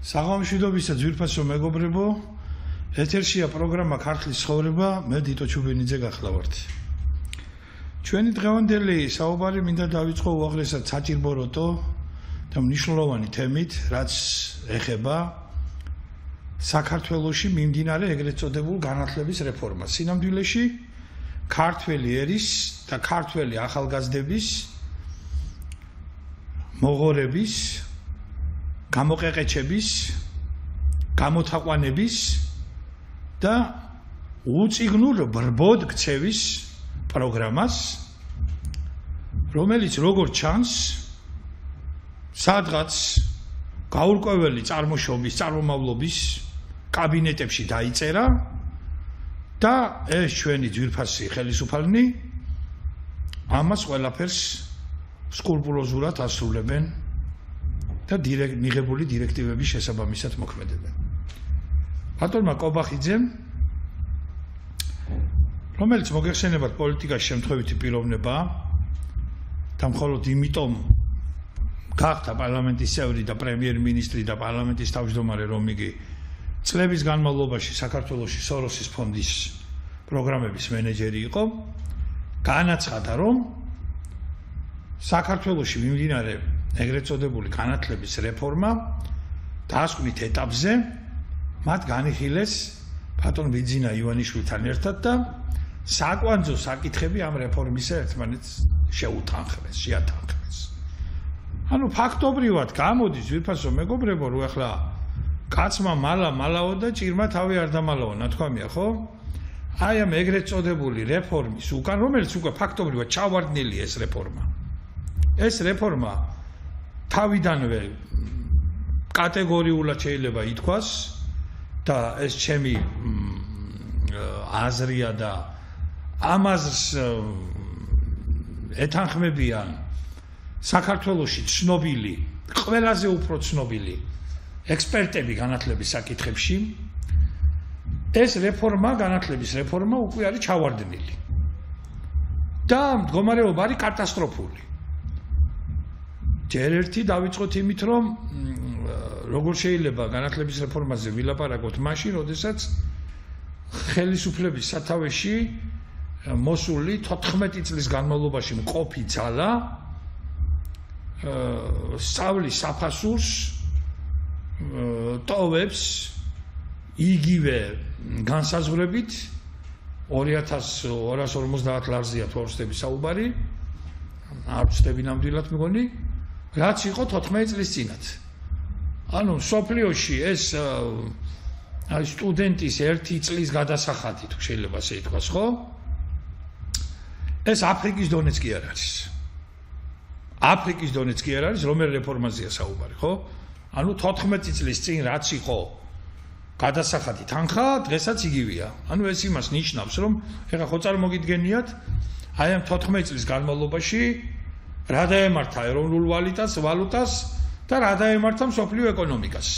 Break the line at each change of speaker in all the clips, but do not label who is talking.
საღამოშვიდობისა ძვირფასო მეგობრებო, ეთერშია პროგრამა ქართლის ცხოვრება, მე დიტო ჩუბინიძე გახლავართ. ჩვენი დღევანდელი საუბარი მინდა დავიწყო უაღრესად საჭიროებო და მნიშვნელოვანი თემით, რაც ეხება საქართველოში მიმდინარე ეგრეთ წოდებულ განათლების რეფორმას. სინამდვილეში ქართველი ერის და ქართველი ახალგაზრდების მოღორების გამოყეყეჩების, გამოთაყვანების და უწიგნურ ბრბოდ ქცევის პროგრამას, რომელიც როგორც ჩანს, სადღაც გაურკვეველი წარმოშობის, წარმომავლობის კაბინეტებში დაიწერა და ეს ჩვენი ძვირფასი ხელისუფალნი ამას ყველაფერს სკრუპულოზურად ასრულებენ და მიღებული დირექტივების შესაბამისად მოქმედებენ. ბატონმა კობახიძემ, რომელიც მოგეხსენებათ პოლიტიკაში შემთხვევითი პიროვნებაა და მხოლოდ იმიტომ გახდა პარლამენტის წევრი და პრემიერ-მინისტრი და პარლამენტის თავმჯდომარე, რომ იგი წლების განმავლობაში საქართველოში სოროსის ფონდის პროგრამების მენეჯერი იყო, განაცხადა, რომ საქართველოში მიმდინარე ეგრეთ წოდებული განათლების რეფორმა დასკვნით ეტაპზე მათ განიხილეს ბატონ ბიძინა ივანიშვილთან ერთად და საკვანძო საკითხები ამ რეფორმისა ერთმანეთს შეუთანხმეს, შეათანხმეს. ანუ ფაქტობრივად გამოდის ძვირფასო მეგობრებო, რომ ახლა კაცმა მალაო და ჭირმა თავი არ დამალაო, ნათქვამია, ხო? აი ამ ეგრეთ წოდებული რეფორმის უკან, რომელიც უკვე ფაქტობრივად ჩავარდნილია ეს რეფორმა. ეს რეფორმა თავიდანვე კატეგორიულად შეიძლება ითქვას და ეს ჩემი აზრია და ამ აზრს ეთანხმებიან საქართველოში ცნობილი, ყველაზე უფრო ცნობილი ექსპერტები განათლების საკითხებში. ეს რეფორმა, განათლების რეფორმა უკვე არის ჩავარდნილი და მდგომარეობა არის კატასტროფული. ჯერ ერთი დავიწყოთ იმით, რომ როგორ შეიძლება განათლების რეფორმაზე ვილაპარაკოთ მაშინ, როდესაც ხელისუფლების სათავეში მოსული 14 წლის განმავლობაში მყოფი ძალა სწავლის საფასურს ტოვებს იგივე განსაზღვრებით 2250 ლარზეა თუ არ ვცდები საუბარი, არ ვცდები ნამდვილად მგონი, რაც იყო 14 წლის წინათ. ანუ სოფლიოში ეს სტუდენტის 1 წლის გადასახადი თუ შეიძლება ასე ითქვას, ხო? ეს აფრიკის დონეც კი არ არის. აფრიკის დონეც კი არ არის, რომელ რეფორმაზეა საუბარი, ხო? ანუ 14 წლის წინ რაც იყო გადასახადი თანხა, დღესაც იგივეა. ანუ ეს იმას ნიშნავს, რომ ეხლა ხო წარმოგიდგენიათ, აი ამ 14 წლის განმავლობაში რა დაემართა ეროვნულ ვალუტას და რა დაემართა მსოფლიო ეკონომიკას.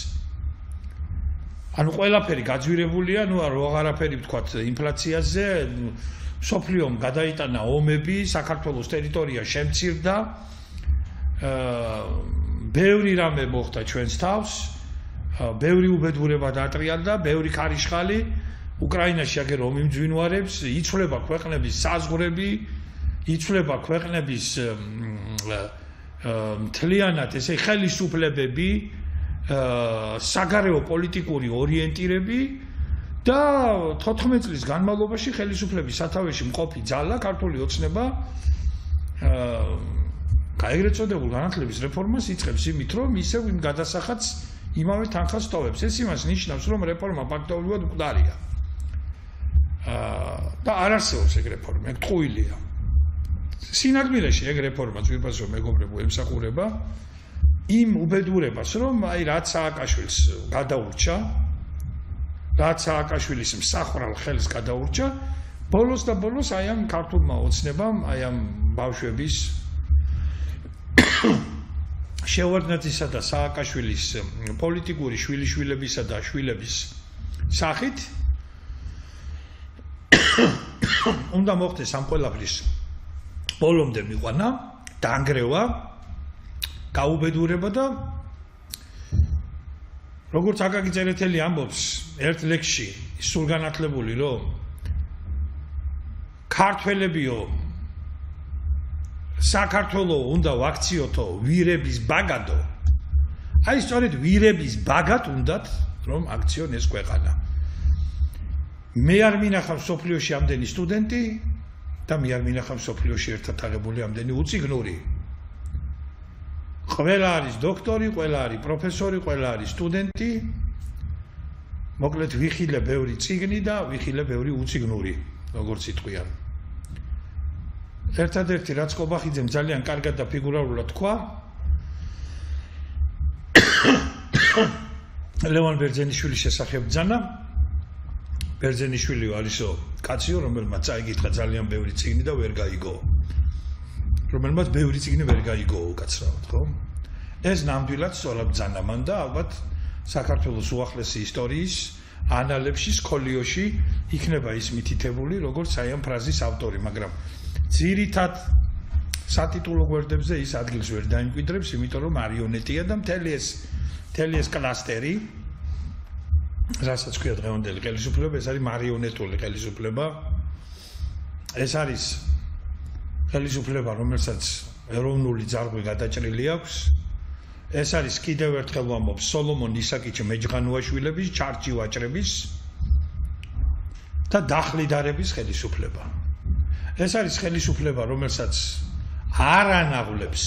ანუ ყველაფერი გაძვირებულია, ნუ აღარაფერი ვთქვათ ინფლაციაზე, მსოფლიომ გადაიტანა ომები, საქართველოს ტერიტორია შემცირდა, ბევრი რამე მოხდა ჩვენს თავს, ბევრი უბედურება დაატრიალდა, ბევრი ქარიშხალი უკრაინაში აგერ ომი მძვინვარებს, იცვლება ქვეყნების საზღვრები, იცვლება ქვეყნების მთლიანად ესე ხელისუფლებები, საგარეო პოლიტიკური ორიენტირები და 14 წლის განმავლობაში ხელისუფლების სათავეში მყოფი ძალა ქართული ოცნება ეგრეთ წოდებულ განათლების რეფორმას იწყებს იმით, რომ ისევ იმ გადასახადს იმავე თანხას ტოვებს. ეს იმას ნიშნავს, რომ რეფორმა ფაქტობრივად მკვდარია. და არ არსებობს ეგ რეფორმა, ეგ ტყუილია. სინამდვილეში ეგ რეფორმა ძვირფასო მეგობრებო ემსახურება იმ უბედურებას, რომ აი რაც სააკაშვილს გადაურჩა, რაც სააკაშვილის მსახრალ ხელს გადაურჩა, ბოლოს და ბოლოს აი ამ ქართულმა ოცნებამ, აი ამ ბავშვების შევარდნაძისა და სააკაშვილის პოლიტიკური შვილიშვილებისა და შვილების სახით უნდა მოხდეს ამ ყველაფრის ბოლომდე მიყვანა, დაანგრევა, გაუბედურება და როგორც აკაკი წერეთელი ამბობს ერთ ლექსში, სულგანათლებული, რომ ქართველებიო საქართველო უნდა ვაქციოთო ვირების ბაგადო. აი სწორედ ვირების ბაგად უნდათ რომ აქციონ ეს ქვეყანა. მე არ მინახავს სოფლიოში ამდენი სტუდენტი და მე არ მინახავს სოფლიოში ერთად აღებული ამდენი უციგნური. ყველა არის დოქტორი, ყველა არის პროფესორი, ყველა არის სტუდენტი. მოკლედ ვიხილე ბევრი წიგნი და ვიხილე ბევრი უციგნური, როგორც იტყვიან. ერთადერთი რაც ყობახიძემ ძალიან კარგად და ფიგურალურად თქვა, ლევან ბერძენიშვილის შესახებ ბრძანა. ბერძენიშვილი არისო კაციო, რომელმაც წაიკითხა ძალიან ბევრი წიგნი და ვერ გაიგო. რომელმაც ბევრი წიგნი ვერ გაიგო უკაცრავად, ხო? ეს ნამდვილად სწორად ბრძანა მან და ალბათ საქართველოს უახლესი ისტორიის ანალებში, სკოლიოში იქნება ის მითითებული, როგორც აი ამ ფრაზის ავტორი, მაგრამ ძირითად სატიტულო გვერდებზე ის ადგილს ვერ დაიმკვიდრებს, იმიტომ რომ მარიონეტია და მთელი ეს კლასტერი, რასაც ქვია დღევანდელი ხელისუფლება, ეს არის მარიონეტული ხელისუფლება. ეს არის ხელისუფლება, რომელსაც ეროვნული ძარღვი გადაჭრილი აქვს. ეს არის კიდევ ერთხელ ვამბობ სოლომონ ისაკიჩ მეჯღანუაშვილების ჩარჩი ვაჭრების და დახლიდარების ხელისუფლება. ეს არის ხელისუფლება, რომელსაც არ ანაღლებს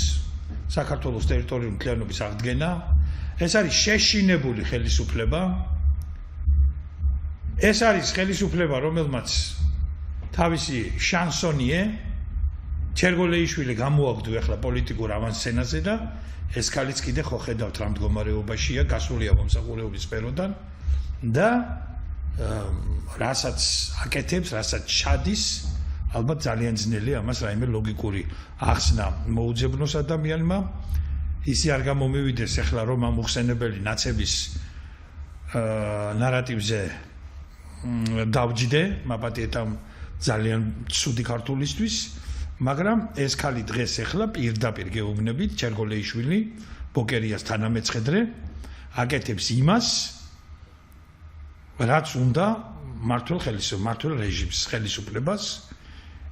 საქართველოს ტერიტორიული მთლიანობის აღდგენა. ეს არის შეშინებული ხელისუფლება. ეს არის ხელისუფლება, რომელმაც თავისი შანსონიე ჩერგოლეიშვილი გამოაგდო ახლა პოლიტიკურ ავანსცენაზე და ეს ქალიც კიდე ხო ხედავთ რა მდგომარეობაშია, გასულია მომსახურეობის სფეროდან და რასაც აკეთებს, რასაც ჩადის, ალბათ ძალიან ძნელია ამას რაიმე ლოგიკური ახსნა მოუძებნოს ადამიანმა. ისი არ გამომივიდეს ახლა რომ ამ უხსენებელი ნაცების ნარატივზე დავჯდე, მაპატიეთამ ძალიან ცუდი ქართულისთვის, მაგრამ ეს ქალი დღეს ახლა პირდაპირ გეუბნებით, ჩერგოლეიშვილი, ბოკერიას თანამეცხედრე, აკეთებს იმას, რაც უნდა მართლ რეჟიმს, ხელისუფლებას.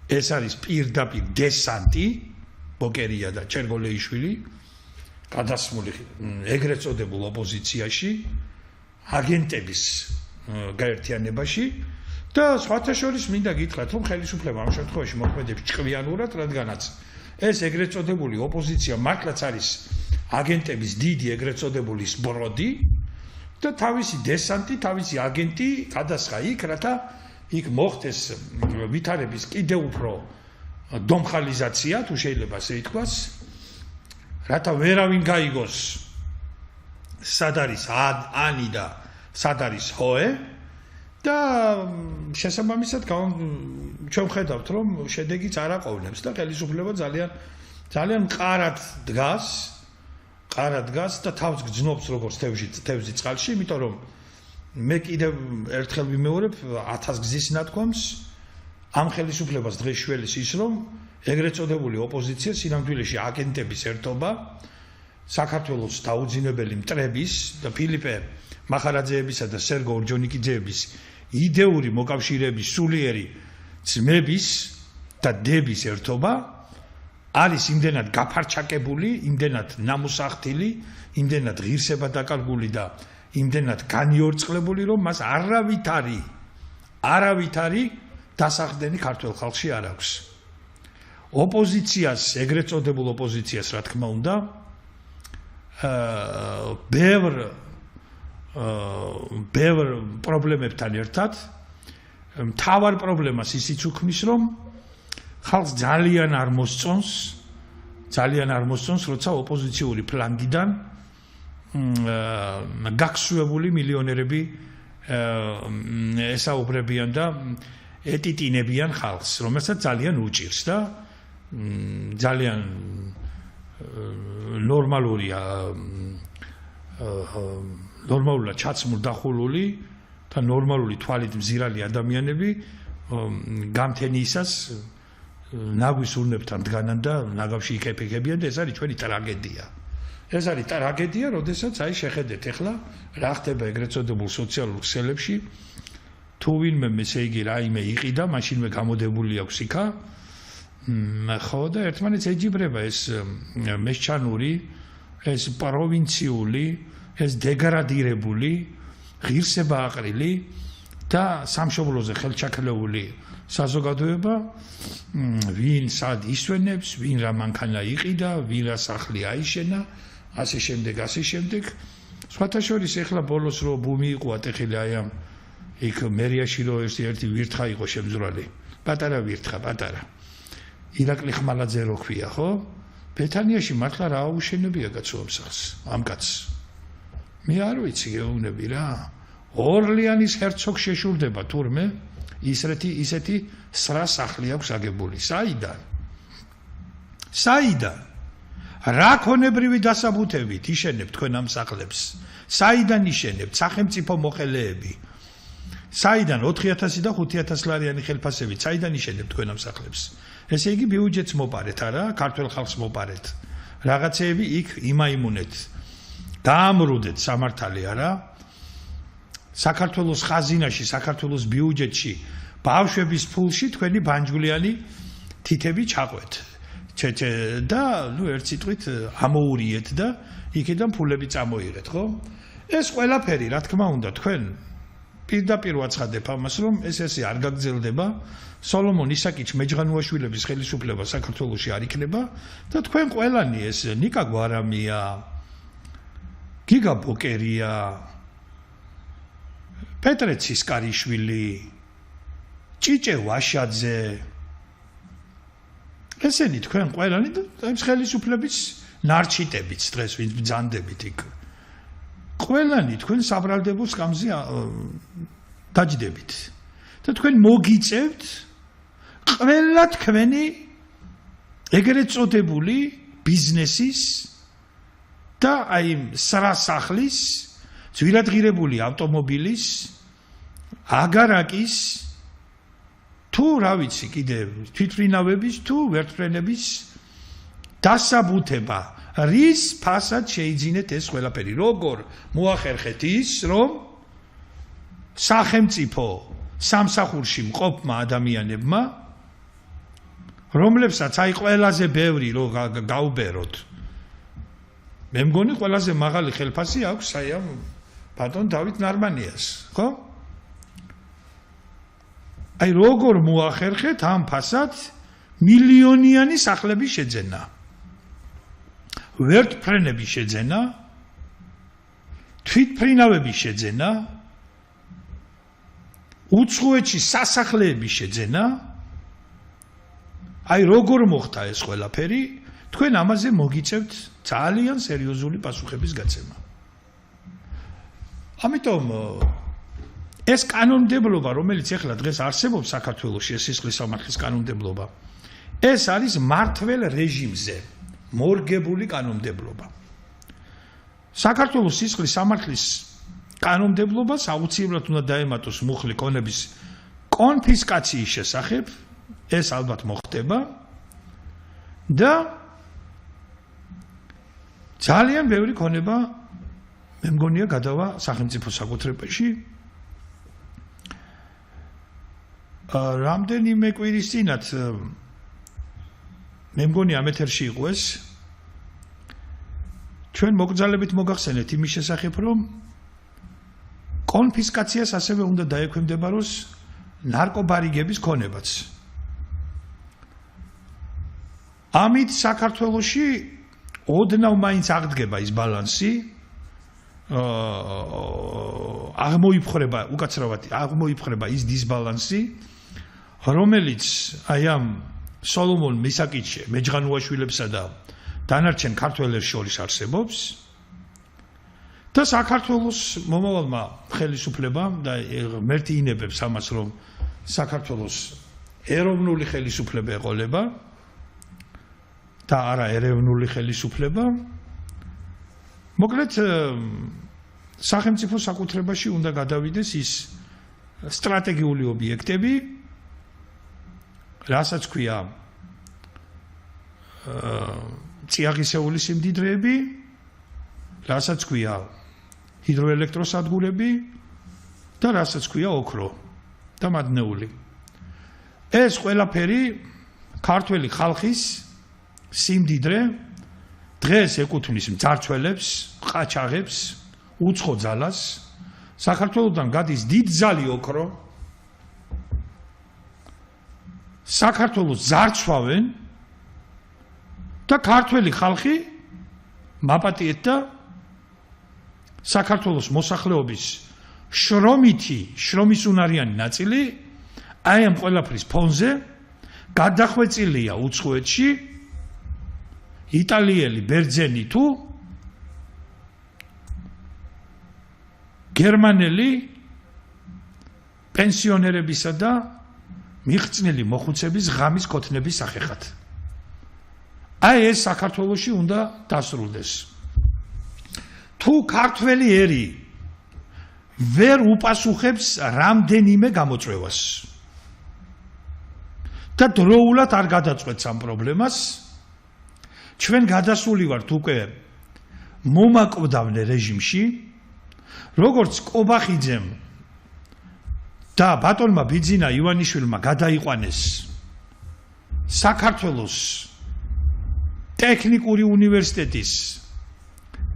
ეს არის პირდაპირ დესანტი, ბოკერია და ჩერგოლეიშვილი, გადასმული ეგრეთ წოდებულ ოპოზიციაში, აგენტების გაერთიანებაში და სხვათა შორის მინდა გითხრათ, რომ ხელისუფლება ამ შემთხვევაში მოქმედებს ჭკვიანურად, რადგანაც ეს ეგრეთ წოდებული ოპოზიცია მართლაც არის აგენტების დიდი ეგრეთ წოდებული სბროდი და თავისი დესანტი, თავისი აგენტი გადასხა იქ, რათა იქ მოხდეს ვითარების კიდევ უფრო დომხალიზაცია, თუ შეიძლება ასე ითქვას, რათა ვერავინ გაიგოს სად არის ანი და სად არის ჰოე და შესაბამისად ჩვენ ხედავთ, რომ შედეგიც არ აყოვნებს და ხელისუფლება ძალიან მყარად დგას და თავს გძნობს როგორც თევზი წყალში, იმიტომ რომ მე კიდევ ერთხელ ვიმეორებ 1000 გზის ნათქვამს ამ ხელისუფლებას დღეს შველის ის რომ ეგრეთ წოდებული ოპოზიცია სინამდვილეში აგენტების ერთობა საქართველოს დაუძინებელი მტრების და ფილიპე მახარაძეებისა და სერგო ორჯონიკიძეების იდეური მოკავშირეების სულიერი ძმების და დების ერთობა არის იმდენად გაფარჩაკებული, იმდენად ნამუსახთილი, იმდენად ღირსება დაკარგული და იმდენად განიორწყლებული, რომ მას არავითარი დასახდენი ქართულ ხალხში არ აქვს. ოპოზიციას, ეგრეთ წოდებულ ოპოზიციას, რა თქმა უნდა, ბევრ პრობლემებთან ერთად, მთავარ პრობლემას ისიც უქმნის, რომ ხალხს ძალიან არ მოსწონს, როცა ოპოზიციური ფლანგიდან გაქსუებული მილიონერები ესაუბრებიან და ეტიტინებიან ხალხს, რომელსაც ძალიან უჭირს და ძალიან ნორმალურად ჩაცმული და ნორმალური თვალით მზირალი ადამიანები გამთენიისას ნაგვის ურნებთან დგანან და ნაგავში იქეფიქებიან და ეს არის ჩვენი ტრაგედია. ეს არის ტრაგედია, როდესაც აი შეხედეთ ახლა რა ხდება ეგრეთ წოდებულ სოციალურ ქსელებში თუ ვინმე ესე იგი რაიმე იყიდა, მაშინვე გამოდებული აქვს იქა ხო და ერთმანეთს ეჯიბრება ეს მესჩანური, ეს პროვინციული, ეს დეგრადირებული, ღირსება აყრილი და სამშობლოზე ხელჩაქლეული საზოგადოება, ვინ სად ისვენებს, ვინ რა მანქანა იყიდა, ვინ რა სახლი აიშენა, ასე შემდეგ. სხვათა შორის ეხლა ბოლოს რო ბუმი იყო ატეხილი აი ამ იქ მერიაში რო ერთი ვირთხა იყო შემძვრალი. პატარა ვირთხა, პატარა. ირაკლი ხმალაძე რო ქვია, ხო? ბეთანიაში მართლა რა აუშენებია კაცო ამ სახლს, ამ კაცს. მე არ ვიცი გეუბნები რა. ორლიანის ჰერცოგ შეშურდება თურმე ისეთი სრა სახლი აქვს აგებული. საიდან? რა ქონებრივი დასაბუთებით იშენებთ თქვენ ამ სახლებს? საიდან იშენებთ? სახელმწიფო მოხელეები. საიდან 4000 და 5000 ლარიანი ხელფასებით საიდან იშენებთ თქვენ ამ სახლებს? ესე იგი ბიუჯეტს მოპარეთ არა? ქართულ ხალხს მოპარეთ. რაღაცეები იქ იმაიმუნეთ. დაამრუდეთ სამართალი არა? საქართველოს ხაზინაში, საქართველოს ბიუჯეტში ბავშვების ფულში თქვენი ბანჯგვლიანი თითები ჩაყვეთ. და ერთ სიტყვით ამოურიეთ და იქიდან ფულები წამოიღეთ, ხო? ეს ყველაფერი, რა თქმა უნდა, თქვენ პირდაპირ ვაცხადებ ამას, რომ ეს არ გაგრძელდება. სოლომონ ისაკიჩ მეჯღანუაშვილების ხელისუფლება საქართველოში არ იქნება და თქვენ ყველანი ეს ნიკა გვარამია, გიგა ბოკერია, პეტრე ცისკარიშვილი, ჭიჭე ვაშაძე ესენი თქვენ ყველანი ეს ხელისუფლების ნარჩიტებიც დღეს ვინც ბრძანდებით იქ. ყველანი თქვენ საბრალდებო სკამზე დაჯდებით. და თქვენ მოგიწევთ ყველა თქვენი ეგრეთ წოდებული ბიზნესის და აი სრა სახლის, ძვირადღირებული ავტომობილის, აგარაკის თუ რა ვიცი კიდე თვითმფრინავების თუ ვერტმფრენების დასაბუთება, რის ფასად შეიძინეთ ეს ყველაფერი, როგორ მოახერხეთ ის, რომ სახელმწიფო სამსახურში მყოფმა ადამიანებმა, რომლებსაც აი ყველაზე ბევრი რო გაუბეროთ. მე მგონი ყველაზე მაღალი ხელფასი აქვს აი ამ ბატონ დავით ნარმანიას, ხო? აი როგორ მოახერხეთ ამ ფასად მილიონიანი სახლების შეძენა, ვერტმფრენების შეძენა, თვითმფრინავების შეძენა, უცხოეთში სასახლეების შეძენა, აი როგორ მოხდა ეს ყველაფერი, თქვენ ამაზე მოგიწევთ ძალიან სერიოზული პასუხების გაცემა. ამიტომ ეს კანონმდებლობა, რომელიც ახლა დღეს არსებობს საქართველოში, ეს სისხლის სამართლის კანონმდებლობა, ეს არის მართლ რეჟიმზე მორგებული კანონმდებლობა. საქართველოს სისხლის სამართლის კანონმდებლობას აუცილებლად უნდა დაემატოს მუხლი ქონების კონფისკაციის შესახებ, ეს ალბათ მოხდება და ძალიან ბევრი ქონება მე მგონია გადავა სახელმწიფო საკუთრებაში. რამდენიმე კვირის წინათ მე მგონი ამ ეთერში იყო ეს ჩვენ მოგზალებით მოგახსენეთ იმის შესახებ, რომ კონფისკაციას ასევე უნდა დაექვემდებაროს ნარკობარიგების ქონებაც. ამით საქართველოში ოდნავ მაინც აღდგება ის ბალანსი, აღმოიფხრება, უკაცრავად აღმოიფხრება ის დისბალანსი, რომელიც აი ამ სოლომონ მისაკიჩე მეჯღანუაშვილებსა და დანარჩენ ქართველებს შორის არსებობს და საქართველოს მომავალმა ხელისუფლებამ და ღმერთი ინებებს ამას, რომ საქართველოს ეროვნული ხელისუფლება ეყოლება და არა ეროვნული ხელისუფლება. მოკლედ სახელმწიფო საკუთრებაში უნდა გადავიდეს ის სტრატეგიული ობიექტები, რასაც ქვია წიაღისეული სიმდიდრეები, რასაც ქვია ჰიდროელექტროსადგურები და რასაც ქვია ოქრო და მადნეული. ეს ყველაფერი ქართველი ხალხის სიმდიდრე დღეს ეკუთვნის მძარცველებს, ყაჩაღებს, უცხო ძალას. საქართველოსთან გადის დიდ ძალი ოქრო. საქართველოს ძარცვავენ და ქართველი ხალხი მაპატიეთ და საქართველოს მოსახლეობის შრომის უნარიანი ნაწილი აი ამ ყველაფრის ფონზე გადახვეწილია უცხოეთში იტალიელი ბერძენი თუ გერმანელი პენსიონერებისა და მიღწნილი მოხუცების ღამის ქოთნების სახეხად. აი ეს საქართველოში უნდა დასრულდეს. თუ ქართველი ერი ვერ უპასუხებს რამდენიმე გამოწვევას და დროულად არ გადაწყვეტს ამ პრობლემას, ჩვენ გადასული ვართ უკვე მომაკვდავნე რეჟიმში, როგორც კობახიძემ და ბატონმა ბიძინა ივანიშვილმა გადაიყვანეს საქართველოს ტექნიკური უნივერსიტეტის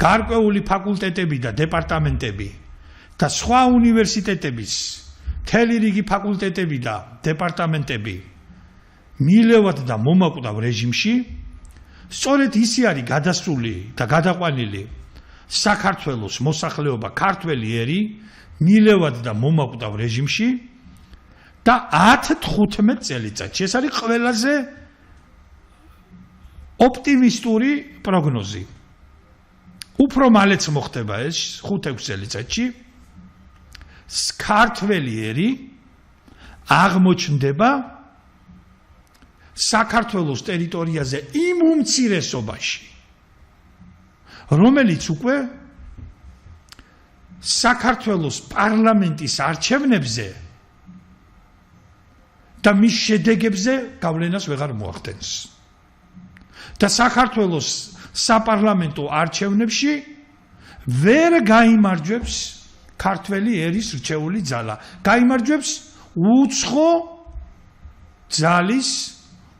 გარკვეული ფაკულტეტები და დეპარტამენტები და სხვა უნივერსიტეტების მთელი რიგი ფაკულტეტები და დეპარტამენტები მიილევად და მომაკვდავ რეჟიმში, სწორედ ისე არის გადასული და გადაყვანილი საქართველოს მოსახლეობა ქართველი ერი მიილევად და მომაკვდავ რეჟიმში და 10-15 წელიწადში. ეს არის ყველაზე ოპტიმისტური პროგნოზი. უფრო მალეც მოხდება ეს 5-6 წელიწადში. ქართველი ერი აღმოჩნდება საქართველოს ტერიტორიაზე იმ უმცირესობაში, რომელიც უკვე საქართველოს პარლამენტის არჩევნებზე და მის შედეგებზე გავლენას ვეღარ მოახდენს. და საქართველოს საპარლამენტო არჩევნებში ვერ გაიმარჯვებს ქართველი ერის რჩეული ძალა. გაიმარჯვებს უცხო ძალის,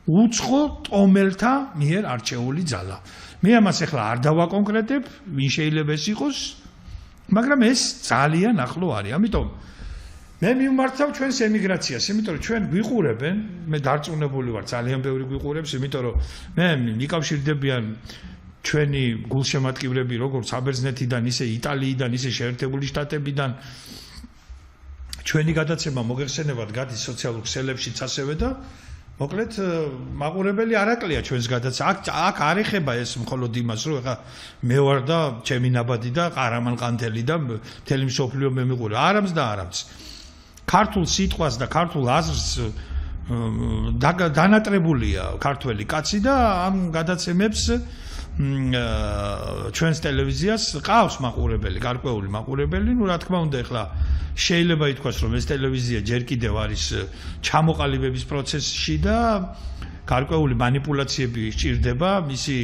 უცხო ტომელთა მიერ არჩეული ძალა. მე ამას ახლა არ დავაკონკრეტებ, ვინ შეიძლება ეს იყოს, მაგრამ ეს ძალიან ახლო არის. ამიტომ მე მიმართავ ჩვენს ემიგრაციას, იმიტომ რომ ჩვენ გვიყურებენ, მე დარწმუნებული ვარ, ძალიან ბევრი გვიყურებს, იმიტომ რომ მე მიკავშირდებიან ჩვენი გულშემატკივრები, როგორც საბერძნეთიდან, ისე იტალიიდან, ისე შეერთებული შტატებიდან. ჩვენი გადაცემა მოგეხსენებათ გადის სოციალურ ქსელებშიც ასევე და მოკლედ მაყურებელი არაკლია ჩვენს გადაცემას. აქ არ ეხება ეს მხოლოდ იმას, რომ ეხა მე ვარ და ჩემი ნაბადი და ყარამან ყანთელი და მთელი მსოფლიო მე მიყურე. არამც და არამც. ქართულ სიტყვას და ქართულ აზრს დანატრებულია ქართველი კაცი და ამ გადაცემებს ჩვენს ტელევიზიას ყავს მაყურებელი, გარკვეული მაყურებელი. ნუ რა თქმა უნდა, ეხლა შეიძლება ითქვას, რომ ეს ტელევიზია ჯერ კიდევ არის ჩამოყალიბების პროცესში და გარკვეული манипуляციები სჭირდება მისი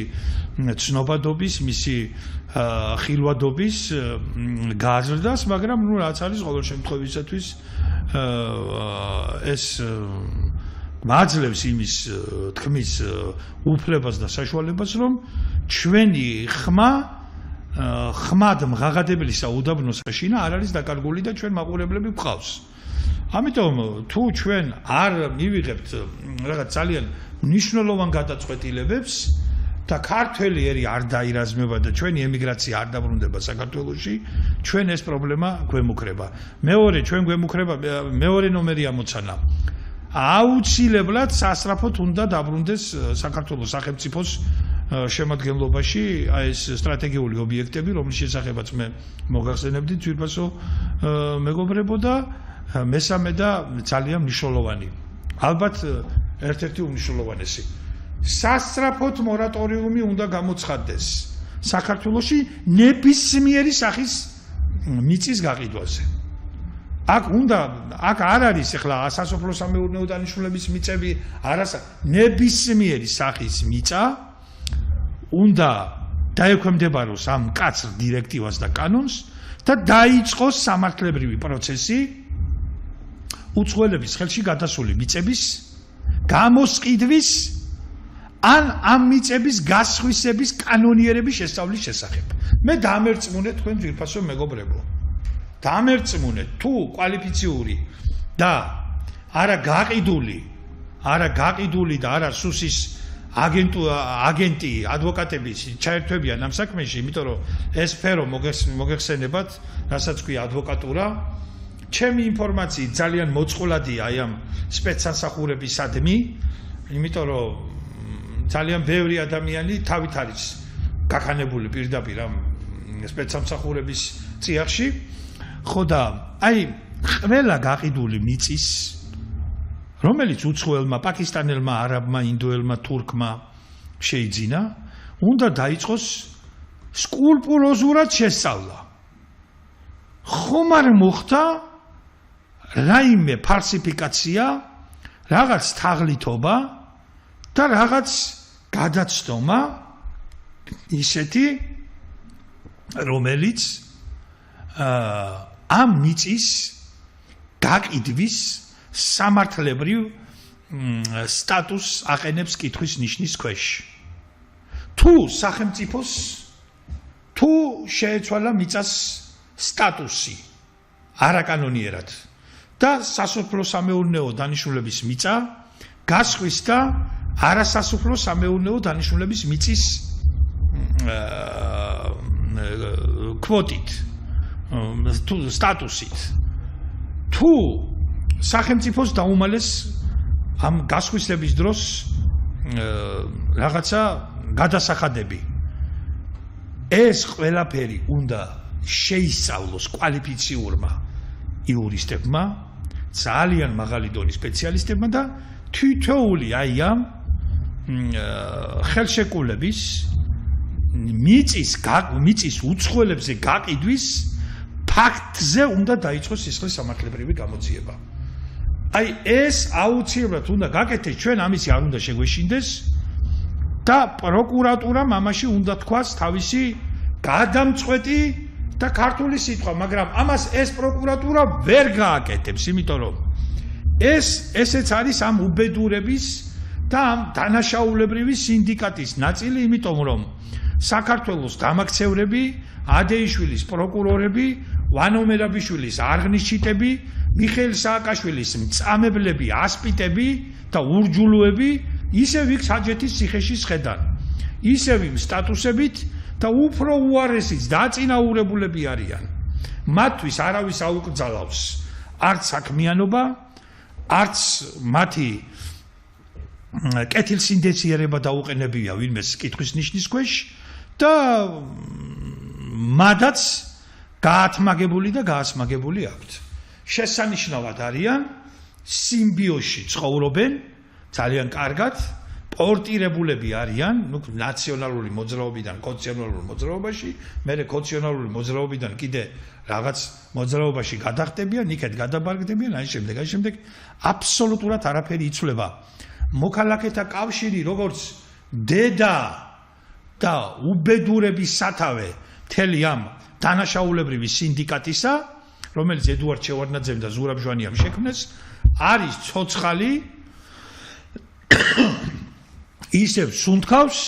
ცნობადობის, მისი ხილვადობის გაზრდას, მაგრამ ნუ რაც არის ყოველ შემთხვევისათვის ეს მაძლევს იმის თქმის უფლებას და საშუალებას, რომ ჩვენი ხმად მღაღადებელისა უდაბნოს საშინა არ არის დაკარგული და ჩვენ მაყურებლები გვყავს. ამიტომ თუ ჩვენ არ მივიღებთ რაღაც ძალიან მნიშვნელოვან გადაწყვეტილებებს და ქართველი ერი არ დაირაზმება და ჩვენი ემიგრაცია არ დაბრუნდება საქართველოში, ჩვენ ეს პრობლემა გვემუქრება. ჩვენ გვემუქრება მეორე ნომერი ამოცანა. აუცილებლად სასწრაფოდ უნდა დაბრუნდეს საქართველოს სახელმწიფოს შემადგენლობაში ეს სტრატეგიული ობიექტები, რომლის შესახებაც მე მოგახსენებდი ძვირფასო მეგობრებო და მესამე და ძალიან მნიშვნელოვანი. ალბათ ერთ-ერთი უმნიშვნელოვანესი. სასწრაფოდ მორატორიუმი უნდა გამოცხადდეს საქართველოში ნებისმიერი სახის მიწის გაყიდვაზე. აქ არ არის ახლა სასოფლო-სამეურნეო დანიშნულების მიწები, არასა ნებისმიერი სახის მიწა უნდა დაექვემდებაროს ამ მკაცრ დირექტივას და კანონს და დაიწყოს სამართლებრივი პროცესი უცხოელების ხელში გადასული მიწების გამოსყიდვის ან ამ მიწების გასხვისების კანონიერების შესწავლის შესახებ. მე დამერწმუნე თქვენ ძვირფასო მეგობრებო. დამერწმუნე თუ კვალიფიციური და არა გაყიდული და არა სუსის აგენტი ადვოკატები ჩაერთვებიან ამ საქმეში, იმიტომ რომ ეს სფერო მოგეხსენებათ, რასაც ქვია ადვოკატურა. ჩემი ინფორმაციით ძალიან მოწყვლადია აი ამ სპეცსამსახურებისადმი, იმიტომ რომ ძალიან ბევრი ადამიანი თავით არის გაქანებული პირდაპირ ამ სპეცსამსახურების წიაღში. ხო და აი ყველა გაყიდული მიწის რომელიც უცხოელმა პაკისტანელმა, არაბმა, ინდოელმა, თურქმა შეიძინა, უნდა დაიწყოს სკრუპულოზურად შესწავლა. ხომ არ მოხდა რაიმე ფალსიფიკაცია, რაღაც თაღლითობა და რაღაც გადაცდომა ისეთი, რომელიც ამ მიწის გაყიდვის სამართლებრივ სტატუსს აყენებს კითხვის ნიშნის ქვეშ. თუ სახელმწიფოს თუ შეეცვალა მიწას სტატუსი არაკანონიერად და სასოფლო-სამეურნეო დანიშნულების მიწა გასხვის და არასასოფლო-სამეურნეო დანიშნულების მიწის კვოტით თუ სტატუსით თუ სახელმწიფოს დაუმალეს ამ გასხვისების დროს რაღაცა გადასახადები. ეს ყველაფერი უნდა შეისწავლოს კვალიფიციურმა იურისტებმა, ძალიან მაღალი დონის სპეციალისტებმა და თითოეული აი ამ ხელშეკრულების მიწის უცხოელებზე გაყიდვის ფაქტზე უნდა დაიწყოს სისხლის სამართლებრივი გამოძიება. აი ეს აუცილებლად უნდა გაკეთდეს, ჩვენ ამისი არ უნდა შეგვეშინდეს და პროკურატურამ ამაში უნდა თქვას თავისი გადამწყვეტი და ქართული სიტყვა, მაგრამ ამას ეს პროკურატურა ვერ გააკეთებს, იმიტომ რომ ესეც არის ამ უბედურების და ამ დანაშაულებრივი სინდიკატის ნაწილი, იმიტომ რომ საქართველოს დამაქცევრები, ადეიშვილის პროკურორები, ვანო მერაბიშვილის არღნიშიტები, მიხეილ სააკაშვილის მწამებლები, ასპიტები და ურჯულოები ისევ იქ საჯეთის ციხეში სხედან. ისევ იმ სტატუსებით და უფრო უარესიც დაწინაურებულები არიან. მათთვის არავის აუკრძალავს არც საქმიანობა, არც მათი კეთილსინდეციერება დაუყენებია ვინმეს კითხვის ნიშნის ქვეშ და მადაც გაათმაგებული და გაასმაგებული აქვთ. შესანიშნავად არიან, სიმბიოზში ცხოვრობენ, ძალიან კარგად, პორტირებულები არიან, ნაციონალური მოძრაობიდან კონციონალური მოძრაობაში, მერე კონციონალური მოძრაობიდან კიდე რაღაც მოძრაობაში გადახტებიან, იქეთ გადაბარგდებიან, აი შემდეგ აბსოლუტურად არაფერი იცვლება. მოქალაქეთა კავშირი როგორც დედა და უბედურების სათავე მთელი ამ დანაშაულებრივი სინდიკატისა, რომელიც ედუარდ შევარდნაძემ და ზურაბ ჟვანიამ შექმნეს, არის ცოცხალი ისევ სუნთქავს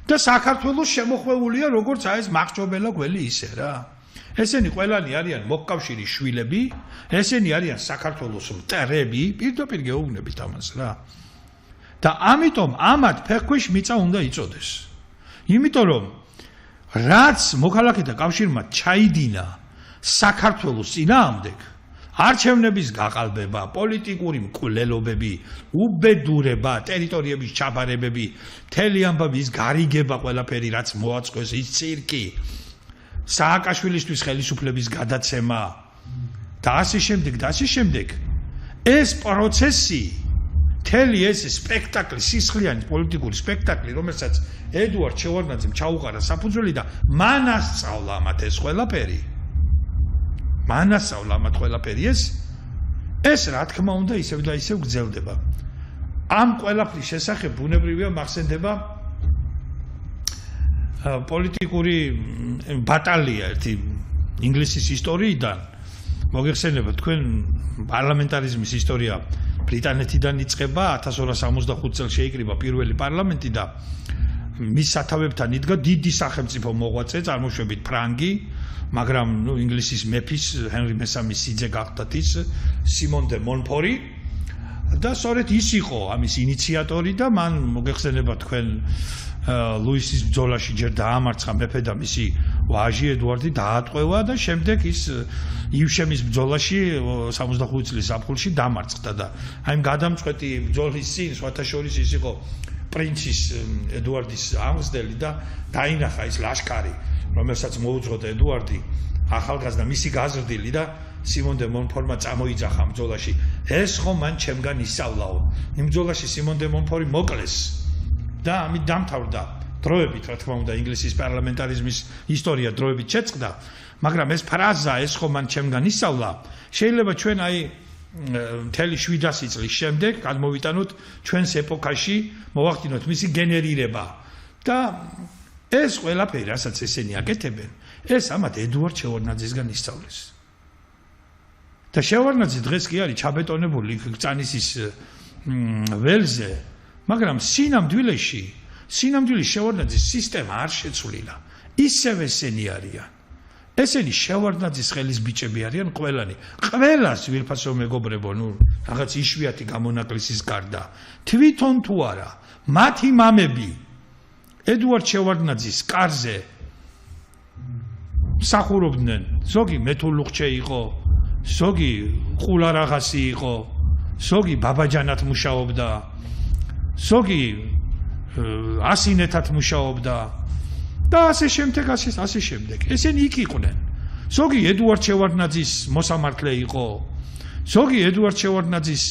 და საქართველოს შემოხვეულია როგორც აი ეს მაყჭობელა გველი ისე რა. ესენი ყველანი არიან მოკავშირის შვილები, ესენი არიან საქართველოს მტრები, პირდაპირ გეუბნებით ამას რა. და ამიტომ ამათ ფეხქვეშ მიწა უნდა იწოდეს. იმიტომ რომ რაც მოქალაქეთა კავშირმა ჩაიდინა საქართველოს წინააღმდეგ, არჩევნების გაყალბება, პოლიტიკური მკვლელობები, უბედურება, ტერიტორიების ჩაბარებები, მთელი ამბების გარიგება, ყველაფერი რაც მოაწყვეს, ის ცირკი, სააკაშვილისთვის ხელისუფლების გადაცემა და ასე შემდეგ, ეს პროცესი, მთელი ეს სპექტაკლი, სისხლიანი პოლიტიკური სპექტაკლი, რომელსაც ედუარდ შევარდნაძემ ჩაუყარა საფუძველი და მან ასწავლა ამათ ეს ყველაფერი. ეს რა თქმა უნდა ისევ და ისევ გრძელდება. ამ ყველაფრის შესახებ ბუნებრივია მახსენდება პოლიტიკური ბატალია ერთი ინგლისის ისტორიიდან მოგეხსენება თქვენ პარლამენტარიზმის ისტორია ბრიტანეთიდან იწყება 1265 წელს შეიკრიბა პირველი პარლამენტი და მის სათავებთან იდგა დიდი სახელმწიფო მოღვაწე წარმოშობით ფრანგი მაგრამ ინგლისის მეფის ჰენრი მესამის სიძე გახდათ ის სიმონ დე მონფორი და სწორედ ის იყო ამის ინიციატორი და მან მოგეხსენება თქვენ ლუისის ბრძოლაში ჯერ დაამარცხა მეფე და მისი ვაჟი ედუარდი დაატყვევა და შემდეგ ის ივშემის ბრძოლაში 65 წლის ზაფხულში დამარცხდა და აი გადამწყვეტი ბრძოლის წინ სხვათა შორის ის იყო პრინცის ედუარდის ამსდელი და დაინახა ის ლაშქარი რომელსაც მოუძღოდა ედუარდი ახალგაზრდა მისი გაზრდილი და სიმონ დე მონფორმა წამოიძახა ბრძოლაში ეს ხომ მან ჩემგან ისწავლაო იმ ბრძოლაში სიმონ დე მონფორი მოკლეს და ამით დამთავრდა დროებით რა თქმა უნდა ინგლისის პარლამენტარიზმის ისტორია დროებით შეწყდა მაგრამ ეს ფრაზა ეს ხომ მან ჩემგან ისწავლა შეიძლება ჩვენ აი მთელი 700 წლის შემდეგ გადმოვიტანოთ ჩვენს ეპოქაში მოვახდინოთ მისი გენერირება და ეს ყველაფერი რასაც ესენი აკეთებენ ეს ამათ ედუარდ შევარდნაძისგან ისწავლეს და შევარდნაძე დღეს კი არის ჩაბეტონებული კრწანისის ველზე მაგრამ სინამდვილეში შევარდნაძის სისტემა არ შეცვლილა ისევ ესენი არიან ესენი შევარდნაძის ხელის ბიჭები არიან ყველანი ყველას ვირფასო მეგობრებო ნუ რაღაც იშვიათი გამონაკლისის გარდა თვითონ თუ არა მათი მამები ედუარდ შევარდნაძის კარზე მსახურობდნენ ზოგი მეთულუხჩე იყო ზოგი ყულარაღასი იყო ზოგი ბაბაჯანად მუშაობდა ზოგი ასინეთად მუშაობდა და ასე შემდეგ ესენი იქ იყვნენ ზოგი ედუარდ შევარდნაძის მოსამართლე იყო ზოგი ედუარდ შევარდნაძის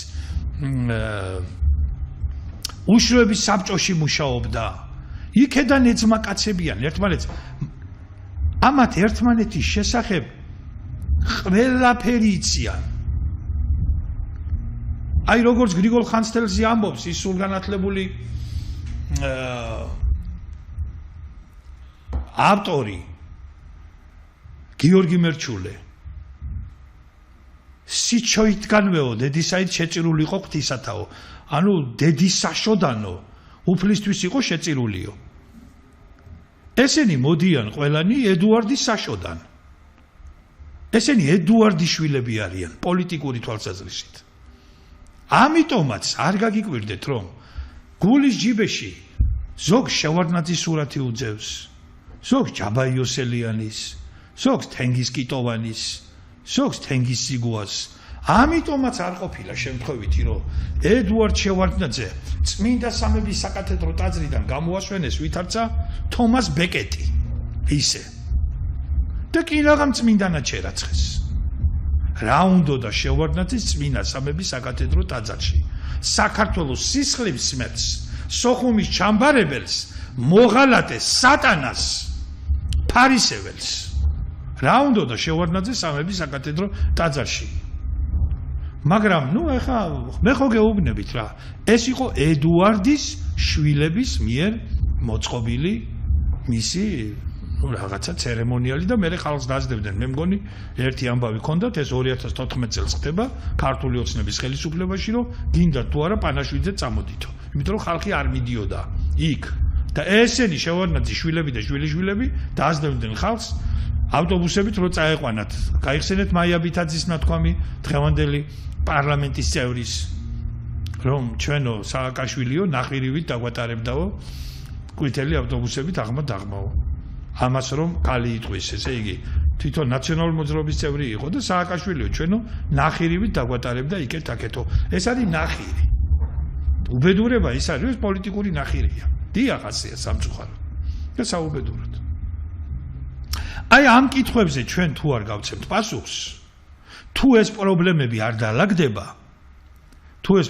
უშროების საბჭოში მუშაობდა იქედან ეძმაკაცებიან ერთმანეთს ამათ ერთმანეთის შესახებ ყველაფერი იციან აი როგორც გრიგოლ ხანძთელზი ამბობს ის სულგანათლებული ავტორი გიორგი მერჩულე სიჩოითგანვეო დედისაით შეწირული იყო ღვთისათაო ანუ დედის საშოდანო უფლისთვის იყო შეწირულიო ესენი მოდიან ყველანი ედუარდის საშოდან ესენი ედუარდის შვილები არიან პოლიტიკური თვალსაზრისით ამიტომაც არ გაგიკვირდეთ რომ გულის ჯიბეში ზოგ შევარდნაძის სურათი უძევს ზოგ ჯაბა იოსელიანის ზოგ თენგიზ კიტოვანის ზოგ თენგიზ სიგუას ამიტომაც არ ყოფილა შემთხვევითი რომ ედუარდ შევარდნაძე წმინდა სამების საკათედრო ტაძრიდან გამოასვენეს ვითარცა თომას ბეკეტი ისე და კი რაღაც წმინდანად შერაცხეს რა უნდოდა შევარდნაძის წმინდა სამების საკათედრო ტაძარში საქართველოს სისხლის სმერს სოხუმის ჩამბარებელს მოღალატეს სატანას ფარისეველს რა უნდოდა შევარდნაძის სამების საკათედრო ტაძარში მაგრამ ნუ ეხა მე ხო გეუბნებით რა ეს იყო ედუარდის შვილების მიერ მოწყობილი მისი რაღაცა ცერემონიალი და მე ხალხს დაძდებდნენ მე მგონი ერთი ამბავი ქონდათ ეს 2014 წელს ხდება ქართული ოცნების ხელისუფლებაში რომ გინდა თუ არა პანაშვიდზე წამოდითო იმიტომ რომ ხალხი არ მიდიოდა იქ და ესენი შევარდნაძის შვილები და შვილიშვილები დაძდებდნენ ხალხს ავტობუსებით რო წაეყვანათ გაიხსენეთ მაია ბითაძის ნათქვამი დღევანდელი პარლამენტის წევრის რომ ჩვენო სააკაშვილიო ნახირივით დაგვატარებდაო ყვითელი ავტობუსებით აღმო ამას რომ კალი იტყვის ესე იგი თვითონ ნაციონალური მოძრაობის წევრი იყო და სააკაშვილიო ჩვენო ნახირივით დაგვატარებდა იქეთ აქეთო ეს არის ნახირი უბედურება ის არის პოლიტიკური ნახირია დიახ ასეა სამწუხაროდ და საუბედუროდ აი ამ კითხვებზე ჩვენ თუ არ გავცემთ პასუხს თუ ეს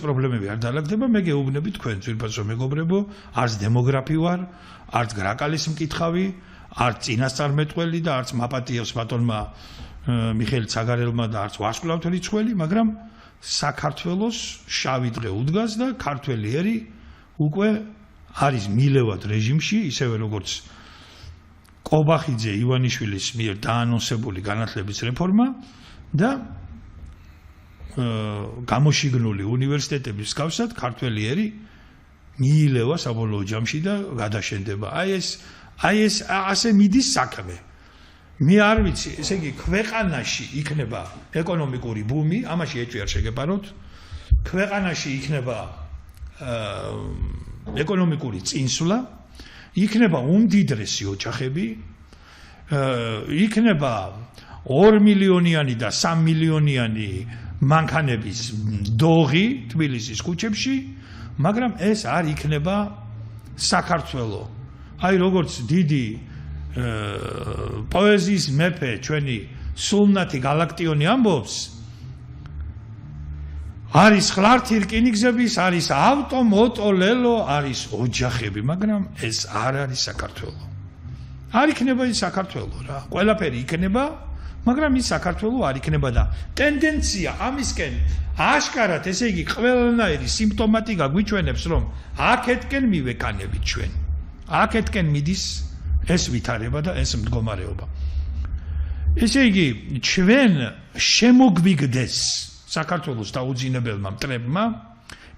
პრობლემები არ დაალაგდება მე გეუბნები თქვენ ძვირფასო მეგობრებო არც დემოგრაფი ვარ არც გრაკალის მკითხავი არც წინასწარმეტყველი და არც მაპატიევს ბატონმა მიხეილ ცაგარელმა და არც ვარსკვლავთელი ცხველი მაგრამ საქართველოს შავი დღე უდგას და ქართველი ერი უკვე არის მილევად რეჟიმში ისევე როგორც ყობახიძე ივანიშვილის მიერ დაანონსებული განათლების რეფორმა და გამოშიგნული უნივერსიტეტების მსგავსად ქართველიერი მიილევა საბოლოო ჯამში და გადაშენდება. აი ეს ასე მიდის საქმე. მე არ ვიცი, ესე იგი ქვეყანაში იქნება ეკონომიკური ბუმი, ამაში ეჭვი არ შეგეპაროთ. ქვეყანაში იქნება ეკონომიკური წინსვლა, იქნება უმდიდრესი ოჯახები, იქნება 2 მილიონიანი და 3 მილიონიანი მანქანების დოღი თბილისის ქუჩებში, მაგრამ ეს არ იქნება საქართველო. აი როგორც დიდი პოეზიის მეფე ჩვენი სულნათი გალაქტიონი ამბობს, არის ხლართი რკინიგზების, არის ავტო, მოტო, ლელო, არის ოჯახები, მაგრამ ეს არ არის საქართველო. არ იქნება ის საქართველო რა. ყველაფერი იქნება, მაგრამ ის საქართველო არ იქნება და ტენდენცია ამისკენ აშკარად, ესე იგი ყველანაირი სიმპტომატიკა გვიჩვენებს, რომ აქეთკენ მივეკანებით ჩვენ. აქეთკენ მიდის ეს ვითარება და ეს მდგომარეობა. ესე იგი ჩვენ შემოგვიგდეს საქართველოს დაუძინებელმა მტრებმა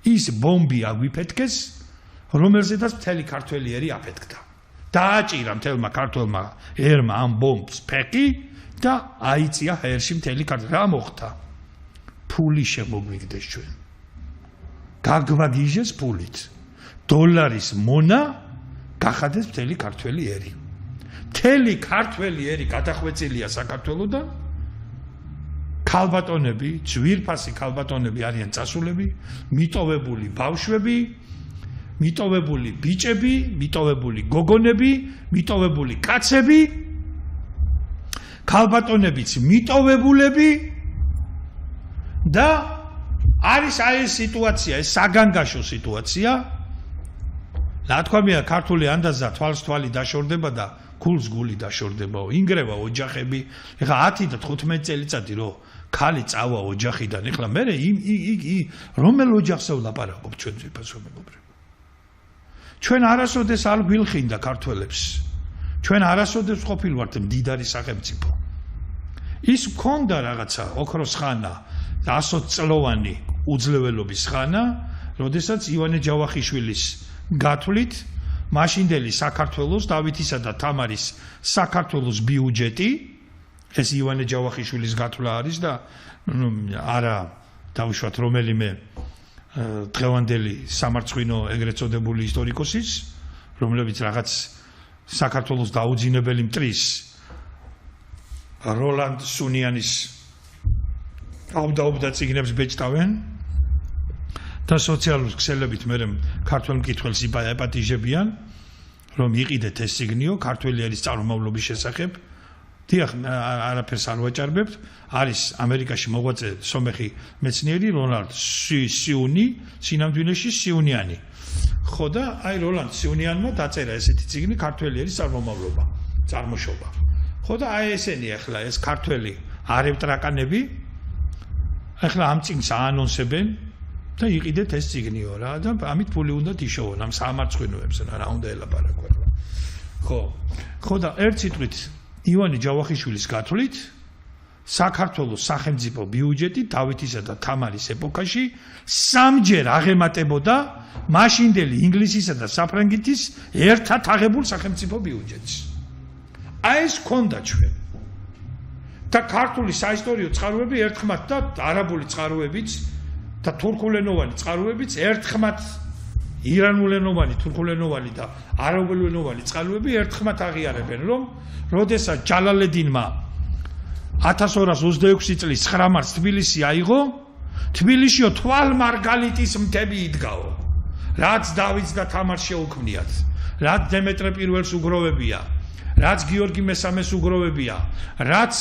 ის ბომბი აგვიფეთქეს, რომელზედაც მთელი ქართველიერი აფეთქდა. დააჭირა მთელმა ქართველმა ერმა ამ ბომბს ფეხი და აიწია ჰაერში მთელი ქართველი. რა მოხდა? ფული შემოგვიგდეს ჩვენ. გაგვაგიჟეს ფულით. დოლარის მონა გახადეს მთელი ქართველი ერი. მთელი ქართველი ერი გადახვეწილია საქართველოდან. ქალბატონები, ძვირფასი ქალბატონები არიან წასულები, მიტოვებული ბავშვები, მიტოვებული ბიჭები, მიტოვებული გოგონები, მიტოვებული კაცები, ქალბატონებიც მიტოვებულები და არის აი ეს სიტუაცია, ეს საგანგაშო სიტუაცია. რა თქვა მე ქართული ანდაზა თვალს თვალი დაშორდება და გულს გული დაშორდებაო. ინგრევა ოჯახები. ეხლა 10 და 15 წელიწადი რო ქალი წავა ოჯახიდან, ეხლა მე რომელ ოჯახსა ვლაპარაკობ ჩვენ ძვირფასო მეგობრებო. ჩვენ არასოდეს არ გვილხინდა ქართველებს. ჩვენ არასოდეს ყოფილვართ მდიდარი სახელმწიფო. ის მქონდა რაღაცა ოქროს ხანა, 120 წლოვანი უძლეველობის ხანა, როდესაც ივანე ჯავახიშვილის გათვლით მაშინდელი საქართველოს დავითისა და თამარის საქართველოს ბიუჯეტი, ეს ივანე ჯავახიშვილის გათვლა არის და არა დავუშვათ რომელიმე დღევანდელი სამარცხვინო ეგრეთ წოდებული ისტორიკოსის, რომლებიც რაღაც საქართველოს დაუძინებელი მტრის როლანდ სუნიანის აუდაობდა წიგნებს ბეჭდავენ და სოციალურ ქსელებით მე ქართველ მკითხველს იპატიჟებიან, რომ იყიდეთ ეს წიგნიო ქართველი არის წარმომავლობის შესახებ. დიახ, არაფერს არ ვაჭარბებთ. არის ამერიკაში მოღვაწე სომეხი მეცნიერი როლანდ სიუნი, სინამდვილეში სიუნიანი. ხო და აი როლანდ სიუნიანმა დაწერა ესეთი წიგნი ქართველი არის წარმომავლობა, წარმოშობა. ხო და აი ესენი ახლა ეს ქართველი არევტრაკანები ახლა ამ წიგნს აანონსებენ და იყიდეთ ეს წიგნიო რა და ამით ფული უნდა იშოვონ ამ სამარცხვინოებს რა უნდა ელაპარაკო ახლა. ხო და ერთ სიტყვით ივანე ჯავახიშვილის გათვლით საქართველოს სახელმწიფო ბიუჯეტი დავითისა და თამარის ეპოქაში 3-ჯერ აღემატებოდა მაშინდელი ინგლისისა და საფრანგეთის ერთად აღებულ სახელმწიფო ბიუჯეტს. აი ეს ქონდა ჩვენ. და ქართული საისტორიო წყაროები ერთხმათ და არაბული წყაროებიც და თურქულენოვანი წყაროებიც ერთხმათ ირანულენოვანი, თურქულენოვანი და არაბულენოვანი წყაროები ერთხმათ აღიარებენ, რომ როდესაც ჯალალედინმა 1226 წლის 9 მარტს თბილისი აიღო, თბილისიო თვალმარგალიტის მთები იდგაო. რაც დავითს და თამარს შეუქმნიათ, რაც დემეტრე პირველს უგროვებია, რაც გიორგი მესამეს უგროვებია, რაც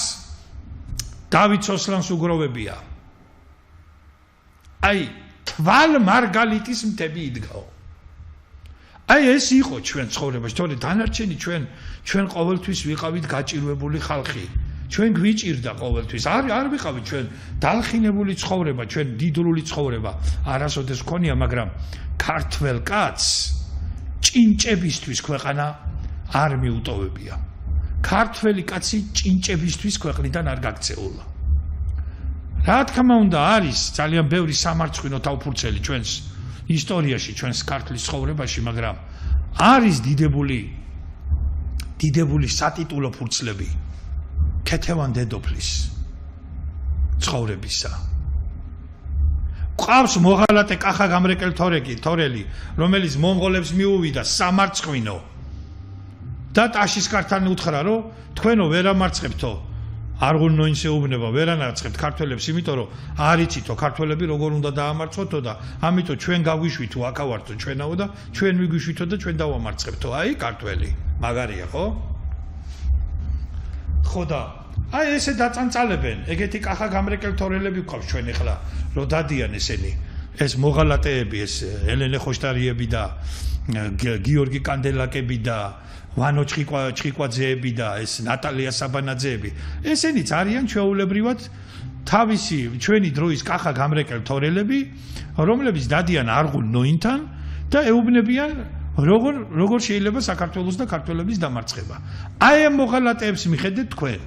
დავით სოსლანს უგროვებია. აი, თვალმარგალიტის მთები იდგაო. აი ეს იყო ჩვენ ცხოვრებაში, თორე დანარჩენი ჩვენ ყოველთვის ვიყავით გაჭირვებული ხალხი. ჩვენ გვიჭირდა ყოველთვის. არ ვიყავით ჩვენ დალხინებული ცხოვრება, ჩვენ დიდრული ცხოვრება არასოდეს გქონია, მაგრამ ქართველ კაცს ჭინჭებისთვის ქვეყანა არ მიუტოვებია. ქართველი კაცი ჭინჭებისთვის ქვეყნიდან არ გაქცეულა. რა თქმა უნდა არის ძალიან ბევრი სამარცხვინო თავფურცელი ჩვენს ისტორიაში, ჩვენს ქართლის ცხოვრებაში, მაგრამ არის დიდებული სატიტულო ფურცლები ქეთევან დედოფლის ცხოვრებისა. ყავს მოღალატე კახა გამრეკელ თორელი, რომელიც მონღოლებს მიუვიდა სამარცხვინო და ტაშისკართან უთხრა, რომ თქვენო ვერ ამარცხებთო არღუნ-ნოინს ეუბნება, ვერ ანარცხებთ ქართველებს, იმიტომ რომ არ იცითო ქართველები როგორ უნდა დაამარცხოთო და ამიტომ ჩვენ გავიშვითო, აქავართო ჩვენაო და ჩვენ ვიგვიშვითო და ჩვენ დავამარცხებთო. აი ქართველი, მაგარია, ხო? ხო და აი ესე დაწანწალებენ, ეგეთი კახა გამრეკელ თორელები გვყავს ჩვენ ახლა, რომ დადიან ესენი, ეს მოღალატეები, ეს ელენე ხოშტარიები და გიორგი კანდელაკები და ვანო ჩხიკვაძეები და ეს ნატალია საბანაძეები, ესენიც არიან ჩვეულებრივად თავისი ჩვენი დროის კახა გამრეკელ თორელები, რომლებიც დადიან არღუნ-ნოინთან და ეუბნებიან როგორ შეიძლება საქართველოს და ქართველების დამარცხება. აი ამ მოღალატეებს მიხედეთ თქვენ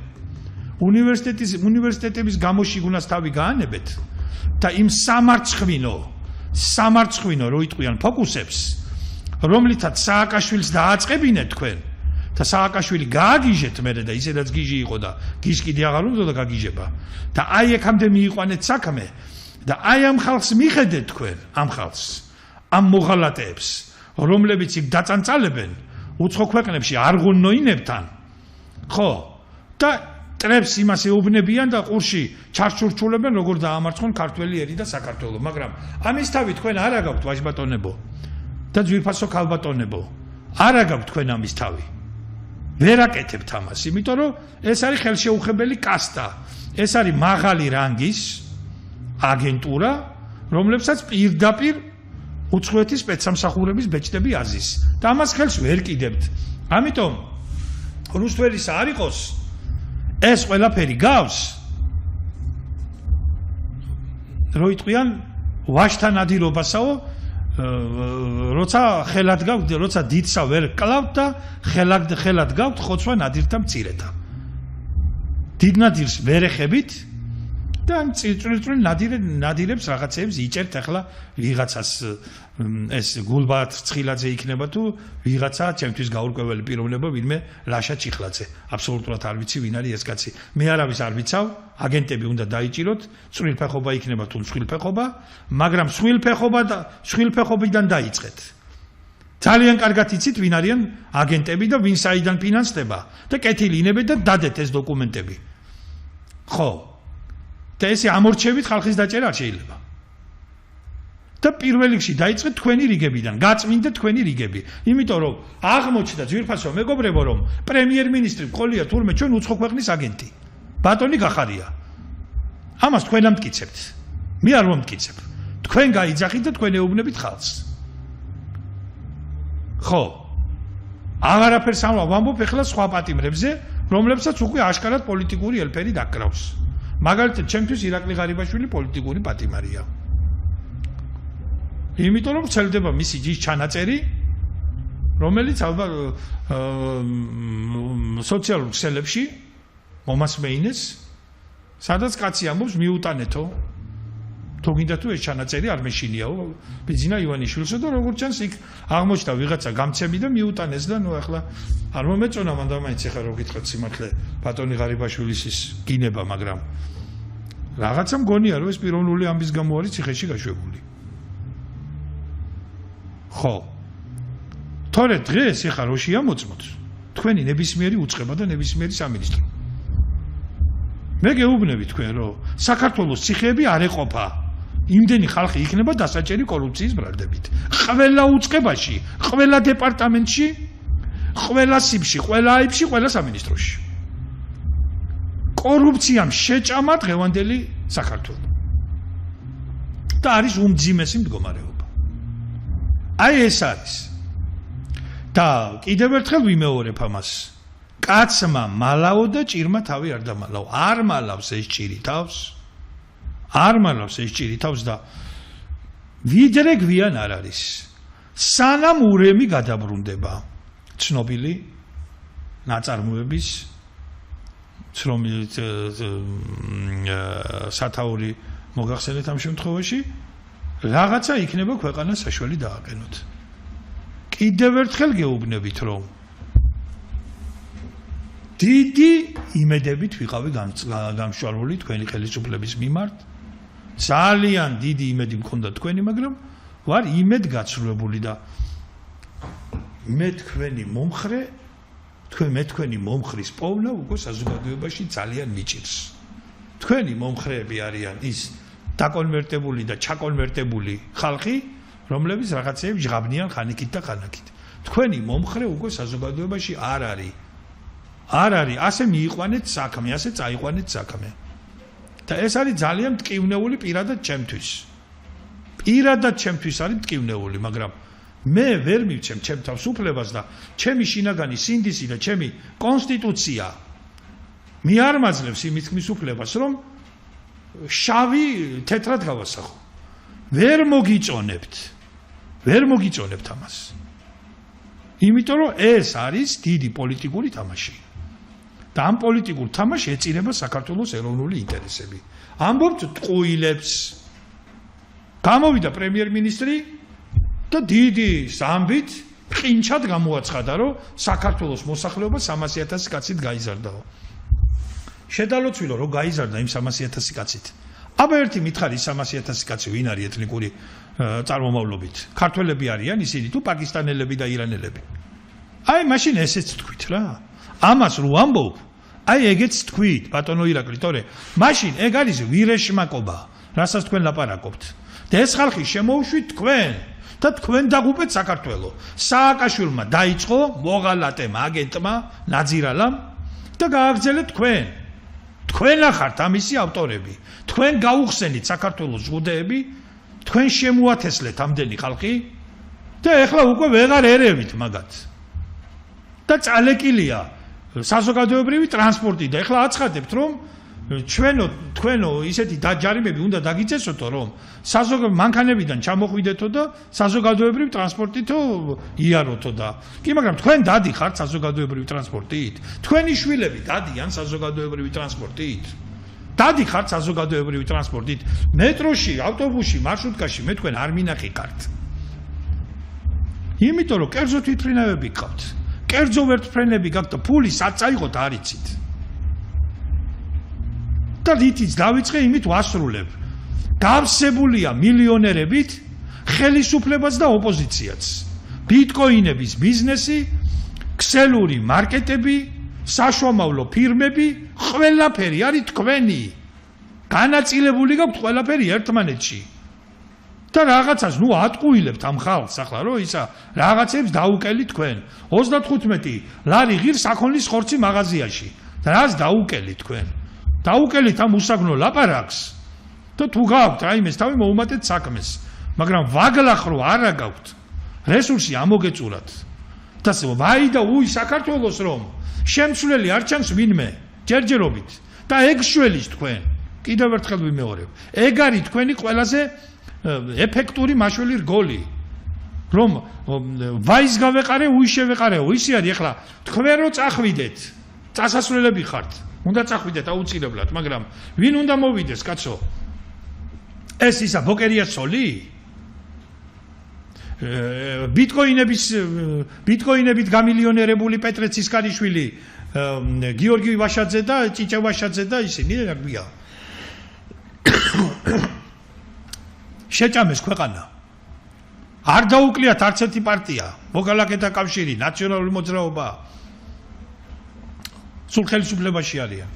უნივერსიტეტების გამოშიგუნას თავი გაანებეთ და იმ სამარცხვინო რო იტყვიან ფოკუსებს, რომლითაც სააკაშვილს დააწყებინეთ თქვენ და სააკაშვილი გააგიჟეთ მერე და ისედაც გიჟი იყო და გიჟ კიდე აღარ უნდა და გაგიჟება და აი აქამდე მიიყვანეთ საქმე და აი ამ ხალხს მიხედეთ თქვენ, ამ ხალხს, ამ მოღალატეებს, რომლებიც იქ დაწანწალებენ უცხო ქვეყნებში არღუნ-ნოინებთან, ხო? და ტრებს იმას ეუბნებიან და ყურში ჩარჩურჩულებენ, როგორ დაამარცხონ ქართველი ერი და საქართველო, მაგრამ ამის თავი თქვენ არ აგაქვთ ვაჟბატონებო და ძვირფასო ქალბატონებო, არ აგაქვთ თქვენ ამის თავი. ვერ აკეთებთ ამას, იმიტომ რომ ეს არის ხელშეუხებელი კასტა, ეს არის მაღალი რანგის აგენტურა, რომლებსაც პირდაპირ უცხოეთის სპეცსამსახურების ბეჭდები აზის და ამას ხელს ვერ კიდებთ. ამიტომ რუსთველისა არ იყოს ეს ყველაფერი გავს, რო იტყვიან ვაჟთან ადირობასაო, როცა ხელად გაქვთ, როცა დიდსა ვერ კლავთ და ხელად გაქვთ ხოცვა ნადირთა მწირეთა. დიდ ნადირს ვერ ეხებით და წრილ ნადირებს რაღაცეებს იჭერთ ახლა ვიღაცას ეს გულბათ ცხილაძე იქნება თუ ვიღაცა ჩემთვის გაურკვეველი პიროვნება ვინმე ლაშა ჩიხლაძე. აბსოლუტურად არ ვიცი ვინ არის ეს კაცი. მე არავის არ ვიცავ, აგენტები უნდა დაიჭიროთ, სრულფეხობა იქნება თუ სრულფეხობა, მაგრამ სრულფეხობიდან დაიწყეთ. ძალიან კარგად იცით ვინ არიან აგენტები და ვინ საიდან ფინანსდება და კეთილი ინებეთ და დადეთ ეს დოკუმენტები. ხო. და ესე ამორჩევით ხალხის დაჭერა არ შეიძლება. და პირველ რიგში დაიწყეთ თქვენი რიგებიდან, გაწმინდეთ თქვენი რიგები. იმიტომ რომ აღმოჩნდა ძვირფასო მეგობრებო, რომ პრემიერ-მინისტრი ყოლია თურმე ჩვენ უცხო ქვეყნის აგენტი. ბატონი გახარია. ამას თქვენ ამტკიცებთ. მე არ მომტკიცებ. თქვენ გაიძახით და თქვენ ეუბნებით ხალხს. ხო. აღარაფერს ვამბობ ახლა სხვა პატიმრებზე, რომლებსაც უკვე აშკარად პოლიტიკური ელფერი დაკრავს. მაგალითად, ჩემთვის ირაკლი ღარიბაშვილი პოლიტიკური პატიმარია. იმიტომ რომ ვრცელდება მისი ჯიშ ჩანაწერი, რომელიც ალბათ სოციალურ ქსელებში მომასმეინეს, სადაც კაცი ამბობს მიუტანეთო, თუ გინდა თუ ეს ჩანაწერი არ მეშინიაო, ბიძინა ივანიშვილსო და როგორც ჩანს იქ აღმოჩნდა ვიღაცა გამცემი და მიუტანეს და ნუ ახლა არ მომეწონა მან და მაინც ახლა რო გითხრათ სიმართლე ბატონი ღარიბაშვილის ის გინება, მაგრამ რაღაცა მგონია რომ ეს პიროვნული ამბის გამო არის ციხეში გაშვებული. ხო. თორე დღეს ეხა რო შეამოწმოთ თქვენი ნებისმიერი უწყება და ნებისმიერი სამინისტრო. მე გეუბნები თქვენ რომ საქართველოს ციხეები არ ეყოფა. იმდენი ხალხი იქნება დასაჭერი კორუფციის ბრალდებით. ყველა უწყებაში, ყველა დეპარტამენტში, ყველა სიბში, ყველა აიბში, ყველა სამინისტროში. კორუფციამ შეჭამა დღევანდელი საქართველო. და არის უმძიმესი მდგომარეობა. აი ეს არის. და კიდევ ერთხელ ვიმეორებ ამას. კაცმა მალაო და ჭირმა თავი არ დამალაო. არ მალავს ეს ჭირი თავს. არ მალავს ეს ჭირი თავს და ვიდრე გვიან არ არის. სანამ ურემი გადაბრუნდება. ცნობილი ნაწარმოების სათაური მოგახსენეთ ამ შემთხვევაში რაღაცა იქნება ქვეყანას საშველი დააყენოთ. კიდევ ერთხელ გეუბნებით, რომ დიდი იმედებით ვიყავი გამშვალული თქვენი ხელისუფლების მიმართ. ძალიან დიდი იმედი მქონდა თქვენი, მაგრამ ვარ იმედგაცრუებული და მე თქვენი მომხრე თქვენი მომხრის პოვნა უკვე საზოგადოებაში ძალიან მიჭირს. თქვენი მომხრეები არიან ის დაკონვერტებული და ჩაკონვერტებული ხალხი, რომლებიც რაღაცეებს ჟღაბნიან ხანიკით და ხანაკით. თქვენი მომხრე უკვე საზოგადოებაში არ არის, ასე მიიყვანეთ საქმე, ასე წაიყვანეთ საქმე. და ეს არის ძალიან მტკივნეული პირადად ჩემთვის. პირადად ჩემთვის არის მტკივნეული, მაგრამ მე ვერ მივცემ ჩემ თავისუფლებას და ჩემი შინაგანი სინდისი და ჩემი კონსტიტუცია მე არ მაძლევს იმის თქმის უფლებას, რომ შავი თეთრად გავასახო. ვერ მოგიწონებთ ამას. იმიტომ რომ ეს არის დიდი პოლიტიკური თამაში. და ამ პოლიტიკურ თამაშს ეწირება საქართველოს ეროვნული ინტერესები. ამბობთ ტყუილებს. გამოვიდა პრემიერ-მინისტრი და დიდი ზამბით ყინჩად გამოაცხადა, რომ საქართველოს მოსახლეობა 300,000 კაცით გაიზარდაო. შედალოცვილო რომ გაიზარდა იმ 300,000 კაცით. აბა ერთი მითხარი 300,000 კაცი ვინ არის ეთნიკური წარმომავლობით? ქართველები არიან ისინი თუ პაკისტანელები და ირანელები? აი მაშინ ესეც თქვით რა. ამას რო ამბობ, აი ეგეც თქვით, ბატონო ირაკლი, თორე მაშინ ეგ არის ვირეშმაკობა, რასაც თქვენ ლაპარაკობთ. და ეს ხალხი შემოუშვით თქვენ და თქვენ დაგუპეთ საქართველო. სააკაშვილმა დაიწყო მოღალატემ აგენტმა, ნაძირალამ და გააგრძელეთ თქვენ. თქვენ ახართ ამისი ავტორები. თქვენ გაუხსენით საქართველოს ზღუდეები, თქვენ შემოათესლეთ ამდენი ხალხი და ეხლა უკვე ვეღარ ერევით მაგათ. და წალეკილია საზოგადოებრივი ტრანსპორტი და ეხლა აცხადებთ, რომ თქვენო ისეთი დაჯარიმები უნდა დაგიწესოთო, რომ მანქანებიდან ჩამოხვიდეთო და საზოგადოებრივ ტრანსპორტითო იაროთო და კი, მაგრამ თქვენ დადიხართ საზოგადოებრივ ტრანსპორტით? თქვენი შვილები დადიან საზოგადოებრივ ტრანსპორტით? დადიხართ საზოგადოებრივ ტრანსპორტით? მეტროში, ავტობუსში, მარშრუტკაში მე თქვენ არ მინახიკართ. იმიტომ რომ კერძო თვითმფრინავები გყავთ. კერძო ვერტმფრენები გაქვთ და ფული სად წაიღოთ არ იცით. და რითიც დავიწყე, იმით ვასრულებ. გავსებულია მილიონერებით ხელისუფლებას და ოპოზიციაც. ბიტკოინების ბიზნესი, ქსელური მარკეტები, საშუამავლო ფირმები, ყველაფერი არის თქვენი. განაწილებული გაქვთ ყველაფერი ერთმანეთში. და რაღაცას ატყუილებთ ამ ხალხს ახლა რომ ისა რაღაცებს დაუკელით თქვენ. 35 ლარი ღირს საქონლის ხორცი მაღაზიაში. და რას დაუკელით თქვენ? დაუკელით ამ უსაგნო ლაპარაკს და თუ გაქვთ რაიმეს თავი მოუმატეთ საქმეს, მაგრამ ვაგლახრო არა გაქვთ. რესურსი ამოგეწურათ. და ვაი და უი საქართველოს რომ შემცვლელი არ ჩანს ვინმე ჯერჯერობით და ეგ შველის თქვენ. კიდევ ერთხელ ვიმეორებ. ეგ არის თქვენი ყველაზე ეფექტური მაშველი რგოლი. რომ ვაის გავეყარე, უი შევეყარეო, ისი არის ახლა თქვენ რო წახვიდეთ, წასასვლელები ხართ. უნდა წახვიდეთ აუცილებლად, მაგრამ ვინ უნდა მოვიდეს, კაცო? ეს ისა ბოკერია სოლი? ბიტკოინებით გამილიონერებული პეტრე ცისკარიშვილი, გიორგი ვაშაძე და ჭიჭე ვაშაძე და ისინი რაგბია. შეჭამეს ქვეყანა. არ დაუკლიათ არც ერთი პარტია, მოგალაკეთა კავშირი, ნაციონალური მოძრაობა. სულ ხელისუფლებაში არიან.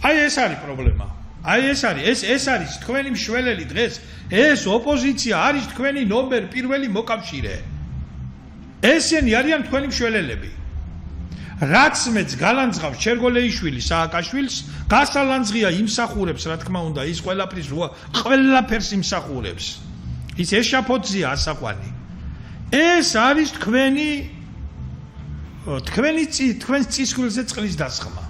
აი ეს არის პრობლემა. აი ეს არის თქვენი მშველელი დღეს. ეს ოპოზიცია არის თქვენი ნომერ პირველი მოკავშირე. ესენი არიან თქვენი მშველელები. რაც მეც გალანძღავს ჩერგოლეიშვილი სააკაშვილს, გასალანძღია იმსახურებს, რა თქმა უნდა, ის ყველაფერს იმსახურებს. ის ეშაფოთზია ასაყვანი. ეს არის თქვენს წისქვილზე წყლის დასხმა.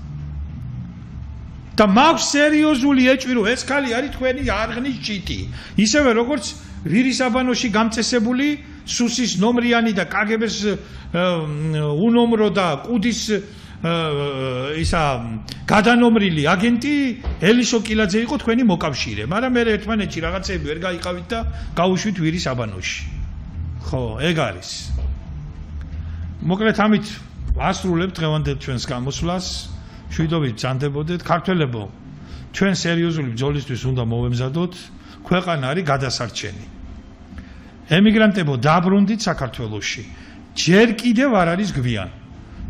და მაქვს სერიოზული ეჭვი, რომ ეს ხალი არის თქვენი არღნის ჭიტი. ისევე როგორც ვირისაბანოში გამწესებული სუსის ნომრიანი და კგბ-ს უნომრო და კუდის ისა გადანომრილი აგენტი ელიშო კილაძე იყო თქვენი მოკავშირე, მაგრამ მე ერთმანეთში რაღაცები ვერ გაიყავით და გავუშვით ვირის აბანოში. ხო, ეგ არის. მოკლედ ამით ასრულებთ დღევანდელ ჩვენს გამოსვლას. შვიდობით ბრძანდებოდეთ, ქართველებო, ჩვენ სერიოზული ბრძოლისთვის უნდა მოვემზადოთ, ქვეყანა არის გადასარჩენი. ემიგრანტებო, დაბრუნდით საქართველოში. ჯერ კიდევ არ არის გვიან.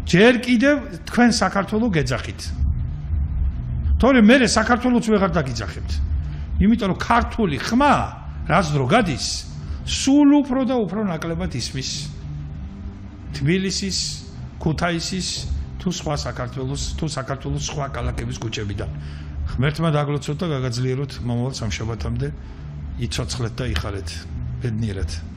ჯერ კიდევ თქვენ საქართველოს გეძახით. თორე მე საქართველოს ვეღარ დაგიძახებთ. იმიტომ რომ ქართული ხმა, რაც დრო გადის, სულ უფრო და უფრო ნაკლებად ისმის თბილისის, ქუთაისის თუ სხვა საქართველოს სხვა ქალაქების ქუჩებიდან. ღმერთმა დაგლოცოთ და გაგაძლიეროთ მომავალ სამშაბათამდე იცოცხლეთ და იხარეთ. ბედნიერად.